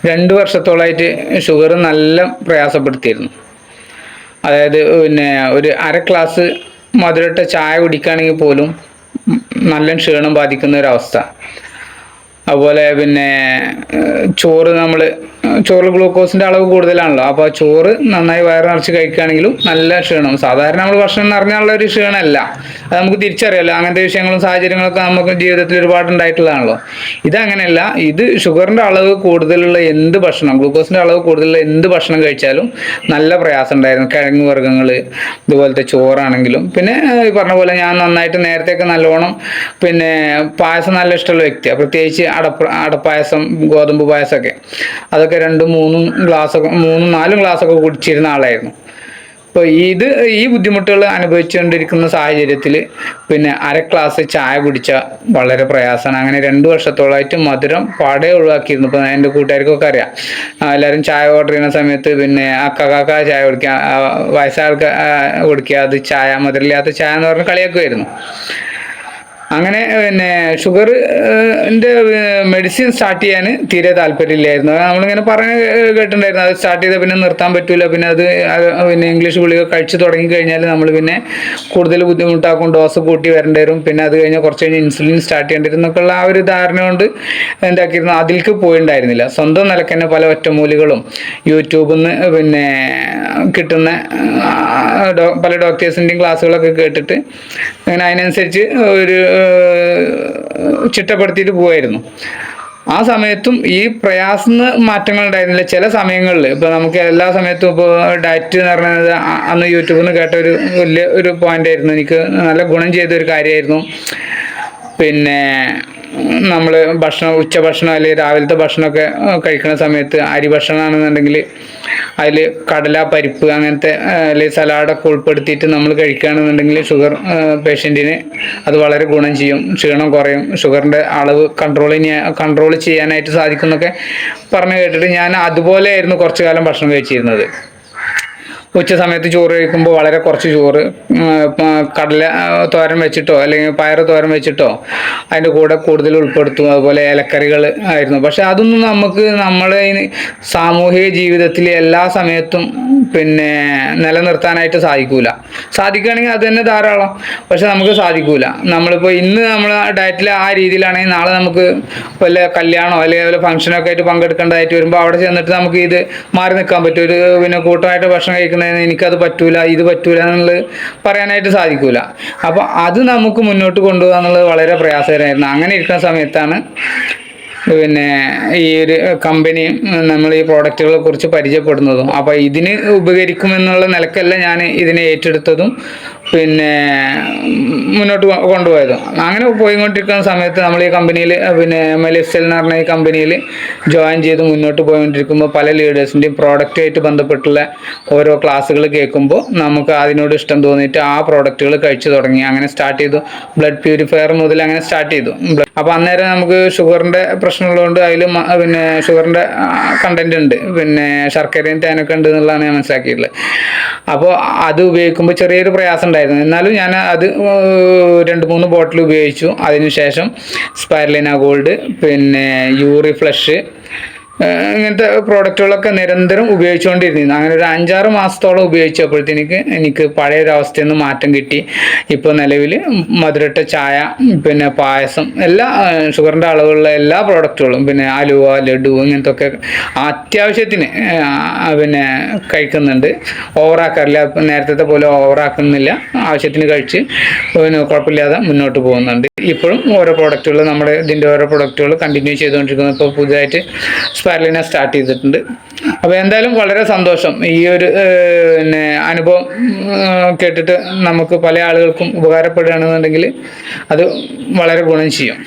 2 വർഷത്തോളമായിട്ട് sugar നല്ല പ്രയാസപ്പെടുത്തിയിരുന്നു. അതായത് പിന്നെ ഒരു അര ഗ്ലാസ് മധുരട്ട ചായ കുടിക്കുകയാണെങ്കിൽ പോലും നല്ല ക്ഷീണം ബാധിക്കുന്ന ഒരവസ്ഥ. അതുപോലെ പിന്നെ ചോറ് ഗ്ലൂക്കോസിൻ്റെ അളവ് കൂടുതലാണല്ലോ. അപ്പോൾ ചോറ് നന്നായി വയറ് നിറച്ച് കഴിക്കുകയാണെങ്കിലും നല്ല ക്ഷീണം. സാധാരണ നമ്മൾ ഭക്ഷണം നിറഞ്ഞുള്ള ഒരു ക്ഷീണമല്ല, അത് നമുക്ക് തിരിച്ചറിയാമല്ലോ. അങ്ങനത്തെ വിഷയങ്ങളും സാഹചര്യങ്ങളൊക്കെ നമുക്ക് ജീവിതത്തിൽ ഒരുപാട് ഉണ്ടായിട്ടുള്ളതാണല്ലോ. ഇതങ്ങനെയല്ല. ഇത് ഷുഗറിൻ്റെ അളവ് കൂടുതലുള്ള എന്ത് ഭക്ഷണം, ഗ്ലൂക്കോസിൻ്റെ അളവ് കൂടുതലുള്ള എന്ത് ഭക്ഷണം കഴിച്ചാലും നല്ല പ്രയാസം ഉണ്ടായിരുന്നു. കിഴങ്ങ് വർഗ്ഗങ്ങൾ, ഇതുപോലത്തെ ചോറാണെങ്കിലും. പിന്നെ ഈ പറഞ്ഞ പോലെ ഞാൻ നന്നായിട്ട് നേരത്തെയൊക്കെ നല്ലോണം പിന്നെ പായസം നല്ല ഇഷ്ടമുള്ള വ്യക്തിയാണ്. പ്രത്യേകിച്ച് അടപ്പായസം, ഗോതമ്പ് പായസമൊക്കെ, അതൊക്കെ 3-4 ഗ്ലാസ്സൊക്കെ കുടിച്ചിരുന്ന ആളായിരുന്നു. അപ്പോൾ ഈ ബുദ്ധിമുട്ടുകൾ അനുഭവിച്ചുകൊണ്ടിരിക്കുന്ന സാഹചര്യത്തിൽ പിന്നെ അര ഗ്ലാസ് ചായ കുടിച്ചാൽ വളരെ പ്രയാസമാണ്. അങ്ങനെ 2 വർഷത്തോളമായിട്ട് മധുരം പാടെ ഒഴിവാക്കിയിരുന്നു. ഇപ്പോൾ എൻ്റെ കൂട്ടുകാർക്കൊക്കെ അറിയാം. എല്ലാവരും ചായ ഓർഡർ ചെയ്യുന്ന സമയത്ത് പിന്നെ കാക്ക ചായ കുടിക്കുക, വയസ്സാൾക്ക് കുടിക്കുക, അത് ചായ, മധുരമില്ലാത്ത ചായ എന്ന് പറഞ്ഞ് കളിയാക്കുമായിരുന്നു. അങ്ങനെ പിന്നെ ഷുഗറിൻ്റെ മെഡിസിൻ സ്റ്റാർട്ട് ചെയ്യാൻ തീരെ താല്പര്യമില്ലായിരുന്നു. നമ്മളിങ്ങനെ പറഞ്ഞ് കേട്ടിട്ടുണ്ടായിരുന്നു, അത് സ്റ്റാർട്ട് ചെയ്താൽ പിന്നെ നിർത്താൻ പറ്റില്ല. പിന്നെ പിന്നെ ഇംഗ്ലീഷ് ഗുളിക കഴിച്ച് തുടങ്ങിക്കഴിഞ്ഞാൽ നമ്മൾ പിന്നെ കൂടുതൽ ബുദ്ധിമുട്ടാക്കും, ഡോസ് കൂട്ടി വരേണ്ടി വരും. പിന്നെ അത് കഴിഞ്ഞ് കുറച്ച് കഴിഞ്ഞ് ഇൻസുലിൻ സ്റ്റാർട്ട് ചെയ്യേണ്ടി വരും എന്നൊക്കെയുള്ള ആ ഒരു ധാരണ കൊണ്ട് എന്താക്കിയിരുന്നു, അതിലേക്ക് പോയിണ്ടായിരുന്നില്ല. സ്വന്തം നിലയ്ക്ക് തന്നെ പല ഒറ്റമൂലികളും യൂട്യൂബിൽ നിന്ന് പിന്നെ കിട്ടുന്ന പല ഡോക്ടേഴ്സിൻ്റെയും ക്ലാസ്സുകളൊക്കെ കേട്ടിട്ട് അങ്ങനെ അതിനനുസരിച്ച് ഒരു ചിട്ടപ്പെടുത്തിയിട്ട് പോവായിരുന്നു. ആ സമയത്തും ഈ പ്രയാസത്തിന് മാറ്റങ്ങൾ ഉണ്ടായിരുന്നില്ല. ചില സമയങ്ങളിൽ ഇപ്പോൾ നമുക്ക് എല്ലാ സമയത്തും ഇപ്പോൾ ഡയറ്റ് എന്ന് പറഞ്ഞത് അന്ന് യൂട്യൂബിൽ നിന്ന് കേട്ട ഒരു പോയിന്റ് ആയിരുന്നു. എനിക്ക് നല്ല ഗുണം ചെയ്തൊരു കാര്യമായിരുന്നു. പിന്നെ നമ്മൾ ഉച്ചഭക്ഷണം അല്ലെങ്കിൽ രാവിലത്തെ ഭക്ഷണമൊക്കെ കഴിക്കുന്ന സമയത്ത് അരി ഭക്ഷണമാണെന്നുണ്ടെങ്കിൽ അതിൽ കടല, പരിപ്പ് അങ്ങനത്തെ അല്ലെങ്കിൽ സലാഡൊക്കെ ഉൾപ്പെടുത്തിയിട്ട് നമ്മൾ കഴിക്കുകയാണെന്നുണ്ടെങ്കിൽ ഷുഗർ പേഷ്യൻറ്റിന് അത് വളരെ ഗുണം ചെയ്യും, ക്ഷീണം കുറയും, ഷുഗറിൻ്റെ അളവ് കൺട്രോൾ ചെയ്യാനായിട്ട് സാധിക്കും എന്നൊക്കെ പറഞ്ഞു കേട്ടിട്ട് ഞാൻ അതുപോലെയായിരുന്നു കുറച്ചു കാലം ഭക്ഷണം കഴിച്ചിരുന്നത്. ഉച്ച സമയത്ത് ചോറ് കഴിക്കുമ്പോൾ വളരെ കുറച്ച് ചോറ്, കടല തോരൻ വെച്ചിട്ടോ അല്ലെങ്കിൽ പയറ് തോരൻ വെച്ചിട്ടോ അതിൻ്റെ കൂടെ കൂടുതൽ ഉൾപ്പെടുത്തും. അതുപോലെ ഇലക്കറികൾ ആയിരുന്നു. പക്ഷെ അതൊന്നും നമ്മളെ സാമൂഹിക ജീവിതത്തിൽ എല്ലാ സമയത്തും പിന്നെ നിലനിർത്താനായിട്ട് സാധിക്കുകയാണെങ്കിൽ അത് തന്നെ ധാരാളം. പക്ഷെ നമുക്ക് സാധിക്കൂല. നമ്മളിപ്പോൾ ഇന്ന് നമ്മൾ ഡയറ്റിൽ ആ രീതിയിലാണെങ്കിൽ നാളെ നമുക്ക് വല്ല കല്യാണമോ അല്ലെങ്കിൽ വല്ല ഫംഗ്ഷനൊക്കെ ആയിട്ട് പങ്കെടുക്കേണ്ടതായിട്ട് വരുമ്പോൾ അവിടെ ചെന്നിട്ട് നമുക്ക് ഇത് മാറി നിൽക്കാൻ പറ്റും. പിന്നെ കൂട്ടമായിട്ട് ഭക്ഷണം കഴിക്കുന്ന എനിക്കത് പറ്റൂല, ഇത് പറ്റൂല എന്നുള്ളത് പറയാനായിട്ട് സാധിക്കൂല. അപ്പോൾ അത് നമുക്ക് മുന്നോട്ട് കൊണ്ടുപോകുക എന്നുള്ളത് വളരെ പ്രയാസകരമായിരുന്നു. അങ്ങനെ ഇരിക്കുന്ന സമയത്താണ് പിന്നെ ഈ ഒരു കമ്പനി നമ്മൾ ഈ പ്രോഡക്റ്റുകളെ കുറിച്ച് പരിചയപ്പെടുന്നതും. അപ്പോൾ ഇതിന് ഉപകരിക്കുമെന്നുള്ള നിലക്കല്ല ഞാൻ ഇതിനെ ഏറ്റെടുത്തതും പിന്നെ മുന്നോട്ട് കൊണ്ടുപോയതും. അങ്ങനെ പോയിക്കൊണ്ടിരിക്കുന്ന സമയത്ത് നമ്മൾ ഈ കമ്പനിയിൽ പിന്നെ MLSL എന്ന് പറഞ്ഞ ഈ കമ്പനിയിൽ ജോയിൻ ചെയ്ത് മുന്നോട്ട് പോയിക്കൊണ്ടിരിക്കുമ്പോൾ പല ലീഡേഴ്സിൻ്റെയും പ്രോഡക്റ്റുമായിട്ട് ബന്ധപ്പെട്ടുള്ള ഓരോ ക്ലാസ്സുകൾ കേൾക്കുമ്പോൾ നമുക്ക് അതിനോട് ഇഷ്ടം തോന്നിയിട്ട് ആ പ്രോഡക്റ്റുകൾ കഴിച്ചു തുടങ്ങി. അങ്ങനെ സ്റ്റാർട്ട് ചെയ്തു. ബ്ലഡ് പ്യൂരിഫയർ മുതൽ അങ്ങനെ സ്റ്റാർട്ട് ചെയ്തു. അപ്പോൾ അന്നേരം നമുക്ക് ഷുഗറിൻ്റെ പ്രശ്നമുള്ളതുകൊണ്ട് അതിൽ പിന്നെ ഷുഗറിൻ്റെ കണ്ടൻറ്റ് ഉണ്ട്, പിന്നെ ശർക്കരയും തേനൊക്കെ ഉണ്ട് എന്നുള്ളതാണ് ഞാൻ മനസ്സിലാക്കിയിട്ടുള്ളത്. അപ്പോൾ അത് ഉപയോഗിക്കുമ്പോൾ ചെറിയൊരു പ്രയാസം ഉണ്ടായിരുന്നു. എന്നാലും ഞാൻ അത് 2-3 ബോട്ടിൽ ഉപയോഗിച്ചു. അതിനുശേഷം സ്പൈറലിന ഗോൾഡ്, പിന്നെ യൂറി ഫ്ലഷ്, ഇങ്ങനത്തെ പ്രോഡക്റ്റുകളൊക്കെ നിരന്തരം ഉപയോഗിച്ചുകൊണ്ടിരുന്നു. അങ്ങനെ ഒരു 5-6 മാസത്തോളം ഉപയോഗിച്ചപ്പോഴത്തേക്ക് എനിക്ക് പഴയൊരവസ്ഥയിൽ നിന്ന് മാറ്റം കിട്ടി. ഇപ്പോൾ നിലവിൽ മധുരട്ട ചായ, പിന്നെ പായസം, എല്ലാ ഷുഗറിൻ്റെ അളവുള്ള എല്ലാ പ്രോഡക്റ്റുകളും, പിന്നെ അലുവ, ലഡു ഇങ്ങനത്തെ ഒക്കെ അത്യാവശ്യത്തിന് പിന്നെ കഴിക്കുന്നുണ്ട്. ഓവറാക്കാറില്ല, നേരത്തെ പോലെ ഓവറാക്കുന്നില്ല. ആവശ്യത്തിന് കഴിച്ച് പിന്നെ കുഴപ്പമില്ലാതെ മുന്നോട്ട് പോകുന്നുണ്ട്. ഇപ്പോഴും ഓരോ പ്രോഡക്റ്റുകൾ ഇതിൻ്റെ ഓരോ പ്രോഡക്റ്റുകൾ കണ്ടിന്യൂ ചെയ്തുകൊണ്ടിരിക്കുന്നു. ഇപ്പോൾ പുതുതായിട്ട് സ്പൈറലിന സ്റ്റാർട്ട് ചെയ്തിട്ടുണ്ട്. അപ്പോൾ എന്തായാലും വളരെ സന്തോഷം. ഈ ഒരു പിന്നെ അനുഭവം കേട്ടിട്ട് നമുക്ക് പല ആളുകൾക്കും ഉപകാരപ്പെടുകയാണെന്നുണ്ടെങ്കിൽ അത് വളരെ ഗുണം ചെയ്യും.